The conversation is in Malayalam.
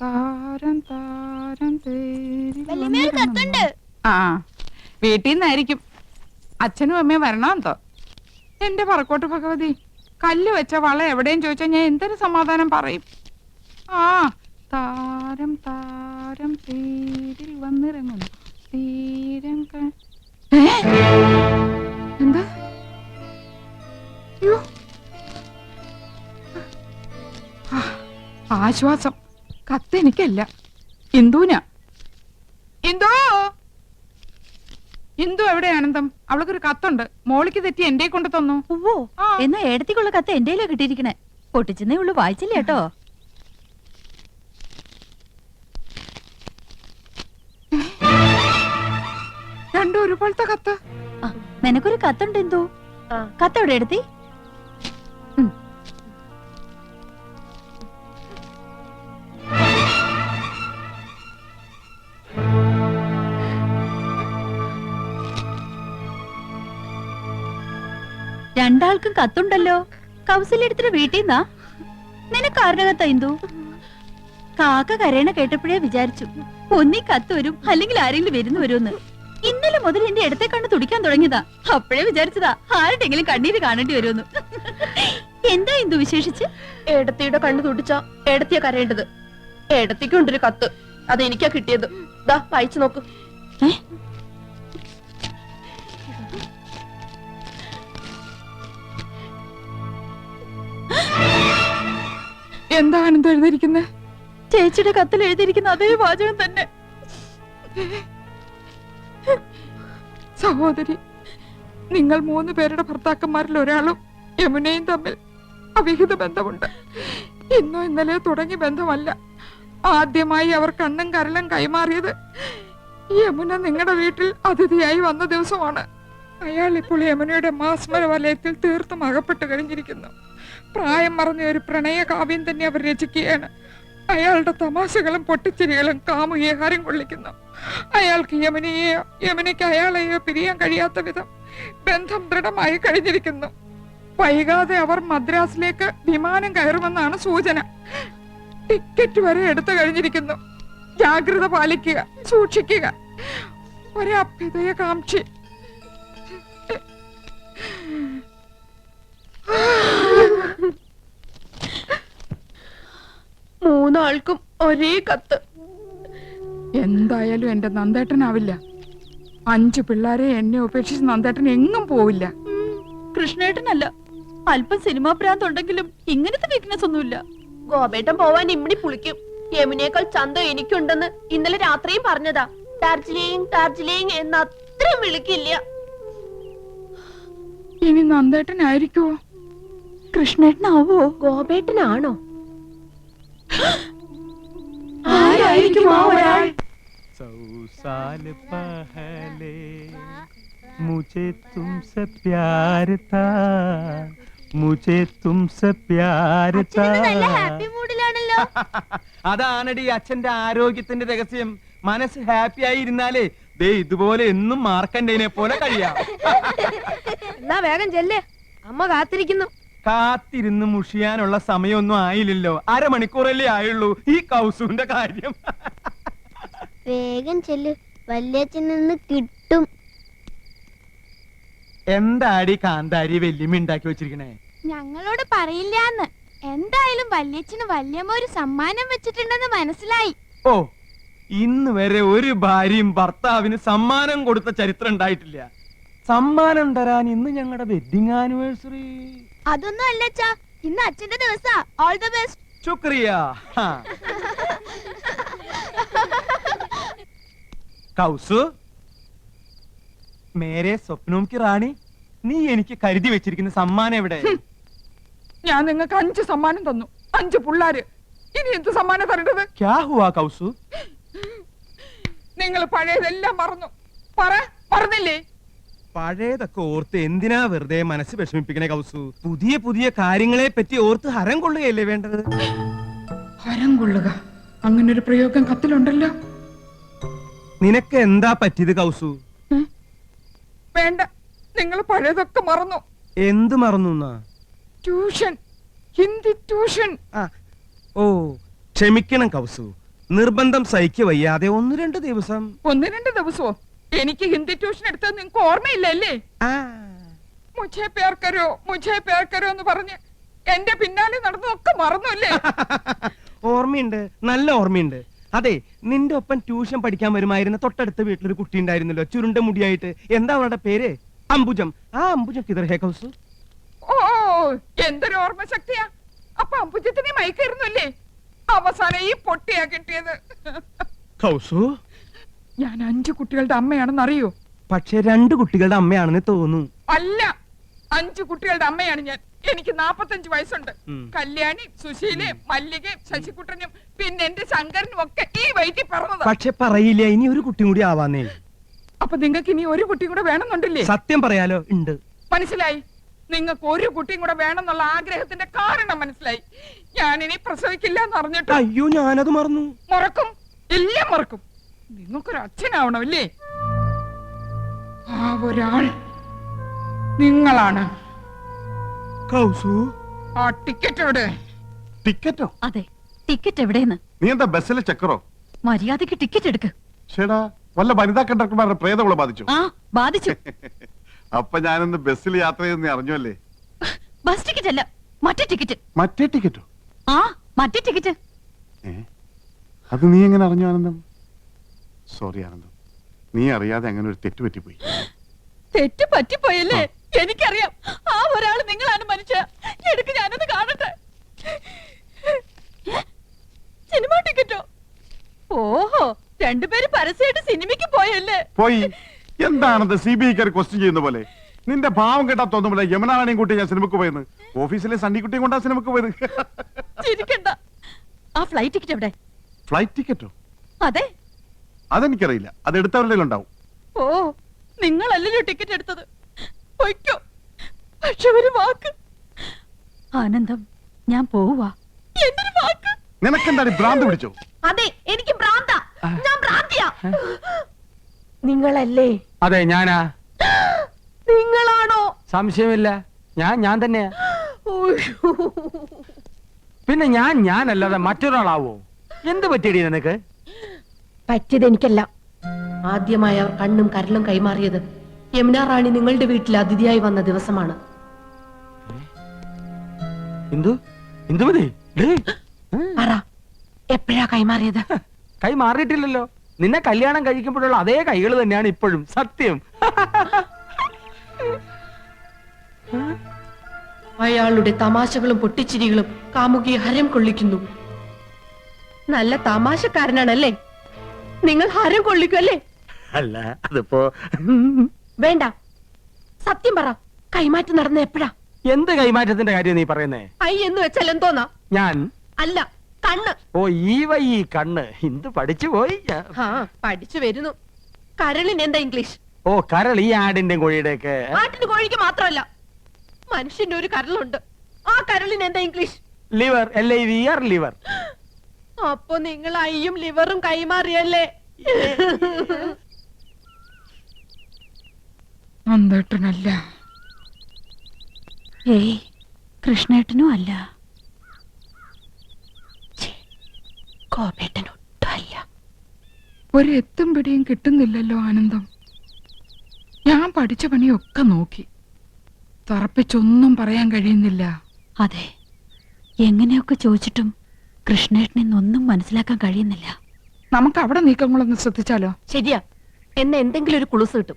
താരം താരം തേരി വല്യമ്മേൽ കത്തുണ്ട്. ആ വീട്ടിൽ നിന്നായിരിക്കും. അച്ഛനും അമ്മയും വരണമെന്തോ. എന്റെ പറക്കോട്ട് ഭഗവതി, കല്ല് വെച്ച വള എവിടെയും ചോദിച്ചാൽ ഞാൻ എന്തൊരു സമാധാനം പറയും. ആ താരം താരം തേരിൽ വന്നിറങ്ങുന്നു തീരം എന്താ ആശ്വാസം. കത്ത് എനിക്കല്ല, ഇന്ദുവിന. ഇന്ദു, ഇന്ദു എവിടെ ആനന്ദം? അവൾക്കൊരു കത്തുണ്ട്. മോളിക്ക് തെറ്റി എന്റെ കൊണ്ട് തന്നു. ഓ എന്നാ ഏടത്തിക്കുള്ള കത്ത് എന്റെയിലാ കിട്ടിയിരിക്കണേ. പൊട്ടിച്ചെന്നേ ഉള്ളു, വായിച്ചില്ല കേട്ടോ. രണ്ടും ഒരുപോലത്തെ കത്ത്. നിനക്കൊരു കത്തുണ്ട് എന്തോ. കത്ത് എവിടെ എടുത്തി? രണ്ടാൾക്കും കത്തുണ്ടല്ലോ. കൗസല്യടുത്തിട്ട് വീട്ടിൽ നിന്നാ. നിനക്ക് ആരുടെ കത്താ ഇന്ദു? കാക്ക കരയണ കേട്ടപ്പോഴേ വിചാരിച്ചു ഒന്നീ കത്ത് വരും, അല്ലെങ്കിൽ ആരെങ്കിലും വരുന്നു വരുമെന്ന്. ഇന്നലെ മുതൽ എന്റെ ഇടത്തെ കണ്ണ് തുടിക്കാൻ തുടങ്ങിയതാ. അപ്പോഴേ വിചാരിച്ചതാ ആരുടെങ്കിലും കണ്ണീര് കാണേണ്ടി വരുമെന്ന്. എന്താ ഇന്ദു വിശേഷിച്ച്? ഏടത്തിയുടെ കണ്ണ് തുടിച്ച ഏടത്തിയാ കരയേണ്ടത്. ഏടത്തിക്കുണ്ടൊരു കത്ത്, അത് എനിക്കാ കിട്ടിയത്. ദാ വായിച്ചു നോക്ക്. എന്താ ആനന്ദം എഴുതിയിരിക്കുന്നത്? ചേച്ചിയുടെ കത്തിൽ എഴുതിയിരിക്കുന്ന അതേ വാചകം തന്നെ. സഹോദരി, നിങ്ങൾ 3 പേരുടെ ഭർത്താക്കന്മാരിൽ ഒരാളും യമുനയും തമ്മിൽ അവിഹിത ബന്ധമുണ്ട്. ഇന്നോ ഇന്നലെയോ തുടങ്ങിയ ബന്ധമല്ല. ആദ്യമായി അവർ കണ്ണും കരളും കൈമാറിയത് യമുന നിങ്ങളുടെ വീട്ടിൽ അതിഥിയായി വന്ന ദിവസമാണ്. അയാൾ ഇപ്പോൾ യമുനയുടെ മാസ്മര വലയത്തിൽ തീർത്തും അകപ്പെട്ട് കഴിഞ്ഞിരിക്കുന്നു. പ്രായം മറന്ന ഒരു പ്രണയ കാവ്യം തന്നെ അവർ രചിക്കുകയാണ്. അയാളുടെ തമാശകളും പൊട്ടിച്ചിരികളും കാമുകിയെ ഹരം കൊള്ളിക്കുന്നു. അയാൾക്ക് യമുനയെയോ യമുനയ്ക്ക് അയാളെയോ പിരിയാൻ കഴിയാത്ത വിധം ബന്ധം ദൃഢമായി കഴിഞ്ഞിരിക്കുന്നു. വൈകാതെ അവർ മദ്രാസിലേക്ക് വിമാനം കയറുമെന്നാണ് സൂചന. ടിക്കറ്റ് വരെ എടുത്തു കഴിഞ്ഞിരിക്കുന്നു. ജാഗ്രത പാലിക്കുക, സൂക്ഷിക്കുക. ഒരഭ്യുദയകാംക്ഷി. മൂന്നാൾക്കും ഒരേ കത്ത്. എന്തായാലും എന്റെ നന്ദേട്ടനാവില്ല. 5 പിള്ളേരെ എന്നെ ഉപേക്ഷിച്ച് നന്ദേട്ടൻ എങ്ങും പോവില്ല. കൃഷ്ണേട്ടനല്ല, അല്പം സിനിമാ പ്രാന്തുണ്ടെങ്കിലും ഇങ്ങനത്തെ വീക്ക്നെസ് ഒന്നുമില്ല. ഗോപേട്ടൻ പോവാൻ ഇമ്മിണി പുളിക്കും. യമുനേക്കാൾ ചന്തം എനിക്കുണ്ടെന്ന് ഇന്നലെ രാത്രിയും പറഞ്ഞതാ. ഡാർജിലിംഗ് ഡാർജിലിംഗ് എന്ന് അത്രയും വിളിക്കില്ല. ഇനി നന്ദേട്ടനായിരിക്കുവോ? കൃഷ്ണേട്ടനാവോ? ഗോപേട്ടനാണോ? ആരായിരിക്കും ആ ഒരാൾ? 100 साल पहले मुझे तुमसे प्यार था, मुझे तुमसे प्यार था. അതാണടി അച്ഛന്റെ ആരോഗ്യത്തിന്റെ രഹസ്യം. മനസ്സ് ഹാപ്പി ആയി ഇരുന്നാലേ ദേ ഇതുപോലെ എന്നും മാർക്കണ്ടേനെ പോലെ കഴിയാം. എന്നാ വേഗം ചെല്ലേ, അമ്മ കാത്തിരിക്കുന്നു. കാത്തിരുന്ന് മുഷിയാനുള്ള സമയമൊന്നും ആയില്ലല്ലോ. 1/2 മണിക്കൂറല്ലേ ആയുള്ളൂ. ഈ കൗസുവിന്റെ കാര്യം. വേഗം ചെല്ല്, വല്യച്ഛൻ നിന്ന് കിട്ടും. എന്താടി കാന്താരി വെല്ലുമി ഉണ്ടാക്കി വെച്ചിരിക്കണേ? ഞങ്ങളോട് പറയില്ലാന്ന്. എന്തായാലും വല്യച്ഛന് വല്യമ്മ ഒരു സമ്മാനം വെച്ചിട്ടുണ്ടെന്ന് മനസ്സിലായി. ഓ, ഇന്ന് വരെ ഒരു ഭാര്യയും ഭർത്താവിന് സമ്മാനം കൊടുത്ത ചരിത്രം ഉണ്ടായിട്ടില്ല. സമ്മാനം തരാൻ ഇന്ന് ഞങ്ങളുടെ വെഡിങ് ആനിവേഴ്സറി. അതൊന്നും അല്ലച്ചാ, ഇന്ന് അച്ഛന്റെ ദിവസാ. All the best. ശുക്രിയ. കൗസു, മേരെ സ്വപ്നവും കി റാണി, നീ എനിക്ക് കരുതി വെച്ചിരിക്കുന്ന സമ്മാനം എവിടെ? ഞാൻ നിങ്ങൾക്ക് 5 സമ്മാനം തന്നു. 5 പിള്ളേര്. ഇനി എന്ത് സമ്മാനം തരേണ്ടത്? ക്യാ ഹുവാ കൗസു? നിങ്ങൾ പഴയതെല്ലാം മറന്നു. മറന്നില്ലേ? പഴയതൊക്കെ ഓർത്ത് എന്തിനാ വെറുതെ മനസ്സ് വിഷമിപ്പിക്കണേ കൗസു? പുതിയ പുതിയ കാര്യങ്ങളെ പറ്റി ഓർത്ത് ഹരം കൊള്ളുകയല്ലേ വേണ്ടത്? ഹരം കൊള്ളുക, അങ്ങനൊരു പ്രയോഗം കത്തിലുണ്ടല്ലോ. നിനക്ക് എന്താ പറ്റിയത് കൗസു? വേണ്ട, നിങ്ങൾ പഴയതൊക്കെ മറന്നു. എന്ത് മറന്നു? Tuition, Hindi tuition. ഓ, ക്ഷമിക്കണം കൗസു. നിർബന്ധം സഹിക്ക വയ്യാതെ 1-2 ദിവസം. 1-2 ദിവസമോ? എനിക്ക് ഹിന്ദി ട്യൂഷൻ എടുത്തത് നിങ്ങൾക്ക് ഓർമ്മയില്ലല്ലേ? മുझे प्यार करो എന്ന് പറഞ്ഞ് എന്റെ പിന്നാലെ നടന്നതൊക്കെ മറന്നുല്ലേ? ഓർമ്മയുണ്ട്, നല്ല ഓർമ്മയുണ്ട്. അതെ, നിന്റെ ഒപ്പം ട്യൂഷൻ പഠിക്കാൻ വരുമായിരുന്ന തൊട്ടടുത്ത വീട്ടിലൊരു കുട്ടി ഉണ്ടായിരുന്നല്ലോ, ചുരുണ്ട മുടിയായിട്ട്. എന്താ അവളുടെ പേര്? അംബുജം. ആ അംബുജം കിതർ ഹേ കൗസു? ഓ, എന്തൊരു ഓർമ്മ ശക്തിയാ. അപ്പൊ അംബുജത്തിനെ മയക്കായിരുന്നല്ലേ? അവസാനം ഈ പൊട്ടിയാ കിട്ടിയത്. കൗസു, ഞാൻ 5 കുട്ടികളുടെ അമ്മയാണെന്ന് അറിയോ? പക്ഷെ 2 കുട്ടികളുടെ അമ്മയാണെന്ന് തോന്നുന്നു. അല്ല, 5 കുട്ടികളുടെ അമ്മയാണ് ഞാൻ. എനിക്ക് 45 വയസ്സുണ്ട്. കല്യാണി, സുശീലയും മല്ലികയും ശശികുട്ടനും പിന്നെ എന്റെ ശങ്കരനും ഒക്കെ ഈ വയറ്റിൽ പറഞ്ഞത്. പക്ഷെ പറയില്ല, ഇനി ഒരു കുട്ടി കൂടി ആവാന്നേ. അപ്പൊ നിങ്ങൾക്ക് ഇനി ഒരു കുട്ടിയും കൂടെ വേണമെന്നുണ്ടല്ലേ? സത്യം പറയാലോ, ഉണ്ട്. മനസ്സിലായി. നിങ്ങൾക്ക് ഒരു കുട്ടിയും കൂടെ വേണമെന്നുള്ള ആഗ്രഹത്തിന്റെ കാരണം മനസ്സിലായി. ഞാനിനി പ്രസവിക്കില്ല എന്ന് അറിഞ്ഞിട്ട്. അയ്യോ, ഞാനത് മറന്നു. മറക്കും, എല്ലാം മറക്കും. നിങ്ങൾക്കൊരു അച്ഛനാവണമല്ലേ? ആ ഒരാൾ നിങ്ങളാണ്. കൗസു, ആ ടിക്കറ്റ് എവിടെ? ടിക്കറ്റോ? അതെ, ടിക്കറ്റ് എവിടെയെന്ന്. നീ എന്താ ബസ്സിലെ ചക്കറോ? മര്യാദക്ക് ടിക്കറ്റ് എടുക്ക്. ചേടാ, വല്ല വനിതാ കണ്ടക്ടർമാരുടെ പ്രേതവളെ ബാധിച്ചു? ആ, ബാധിച്ചു. അപ്പൊ ഞാനിന്ന് ബസ്സിൽ യാത്ര ചെയ്തെന്ന് അറിഞ്ഞല്ലേ? ബസ് ടിക്കറ്റ് അല്ല, മറ്റേ ടിക്കറ്റ്. മറ്റേ ടിക്കറ്റോ? ആ, മറ്റേ ടിക്കറ്റ്. അത് നീ എങ്ങനെ അറിഞ്ഞു ആനന്ദം? സോറി ആനന്ദം, നീ അറിയാതെ അങ്ങനെ ഒരു തെറ്റ് പറ്റിപ്പോയി. തെറ്റ് പറ്റിപ്പോയല്ലേ? എനിക്കറിയാം. ആ ഒരാൾ നിങ്ങളാണ് മനുഷ്യ. എടുക്ക്, ഞാനത് കാണട്ടെ. സിനിമ ടിക്കറ്റോ? ഓഹോ, 2 പേര് പരസ്യമായിട്ട് സിനിമയ്ക്ക് പോയല്ലേ? പോയി. എന്താണത് CBI ക്വസ്റ്റ്യൻ ചെയ്യുന്ന പോലെ? നിന്റെ ഭാവം കേട്ടാ തോന്നുമ്പോൾ യമുനാണിയും കൂട്ടി ഞാൻ സിനിമക്ക് പോയെന്ന്. ഓഫീസിലെ സണ്ണിക്കുട്ടിയും കൊണ്ടാ സിനിമക്ക് പോയത്. ചിരിക്കണ്ട. ആ ഫ്ലൈറ്റ് ടിക്കറ്റ് എവിടെ? ഫ്ലൈറ്റ് ടിക്കറ്റോ? അതെ. അതെനിക്കറിയില്ല, അത് എടുത്തവരുടെ ഉണ്ടാവും. ഓ, നിങ്ങളല്ലല്ലോ ടിക്കറ്റ് എടുത്തത്. പൊയ്ക്കോ. പക്ഷെ ഒരു വാക്ക്. ആനന്ദം, ഞാൻ പോവാ. എന്തൊരു വാക്ക്? നിനക്കെന്താണ് ഭ്രാന്ത് പിടിച്ചോ? അതെ, എനിക്ക് ഭ്രാന്ത. ഞാൻ ഭ്രാന്തിയാ. നിങ്ങളല്ലേ? അതെ, ഞാനാ. നിങ്ങളാണോ? സംശയമില്ല, ഞാൻ തന്നെയാ. പിന്നെ ഞാനല്ലാതെ മറ്റൊരാളാവോ? എന്ത് പറ്റിയടി നിനക്ക്? പറ്റിയത് എനിക്കല്ല. ആദ്യമായി അവർ കണ്ണും കരലും കൈമാറിയത് യമുന റാണി നിങ്ങളുടെ വീട്ടിൽ അതിഥിയായി വന്ന ദിവസമാണ്. ഇന്ദുമതി, പറ, എപ്പോഴാ കൈമാറിയത്? കൈ മാറിയിട്ടില്ലല്ലോ. നിന്നെ കല്യാണം കഴിക്കുമ്പോഴുള്ള അതേ കൈകൾ തന്നെയാണ് ഇപ്പോഴും. സത്യം. അയാളുടെ തമാശകളും പൊട്ടിച്ചിരികളും കാമുകിയെ ഹരം കൊള്ളിക്കുന്നു. നല്ല തമാശക്കാരനാണല്ലേ? നിങ്ങൾ ഹരം കൊള്ളിക്കുമല്ലേ? അല്ല, അതിപ്പോ വേണ്ട, സത്യം പറ, കൈമാറ്റം നടന്ന എപ്പോഴാ? എന്ത് കൈമാറ്റത്തിന്റെ കാര്യം നീ പറയുന്നേ? ഐ എന്ന് വെച്ചാൽ എന്തോന്നാ? ഞാൻ അല്ല, കണ്ണ്. ഓ, ഈ കണ്ണ്. ഇന്ത് പഠിച്ചു പോയി. ആ, പഠിച്ചു വരുന്നു. കരളിന് എന്താ ഇംഗ്ലീഷ്? ഓ, കരൾ. ഈ ആടിന്റെ കോഴിയുടെ ഒക്കെ. ആട്ടിന് കോഴിക്ക് മാത്രമല്ല, മനുഷ്യന്റെ ഒരു കരളുണ്ട്. ആ കരളിന് എന്താ ഇംഗ്ലീഷ്? ലിവർ. LIVR, liver. അപ്പൊ നിങ്ങൾ ഐയും ലിവറും കൈമാറിയല്ലേ? നന്ദേട്ടനല്ല. ഏയ്, കൃഷ്ണേട്ടനും അല്ല. കോപേട്ടനൊട്ടും അല്ല. ഒരു എത്തും പിടിയും കിട്ടുന്നില്ലല്ലോ ആനന്ദം. ഞാൻ പഠിച്ച പണിയൊക്കെ നോക്കി, തറപ്പിച്ചൊന്നും പറയാൻ കഴിയുന്നില്ല. അതെ, എങ്ങനെയൊക്കെ ചോദിച്ചിട്ടും കൃഷ്ണേട്ടനെന്നൊന്നും മനസ്സിലാക്കാൻ കഴിയുന്നില്ല. നമുക്ക് അവിടെ നീക്കങ്ങളൊന്ന് ശ്രദ്ധിച്ചാലോ? ശരിയാ, എന്നെ എന്തെങ്കിലും ഒരു കുളുസ് കിട്ടും.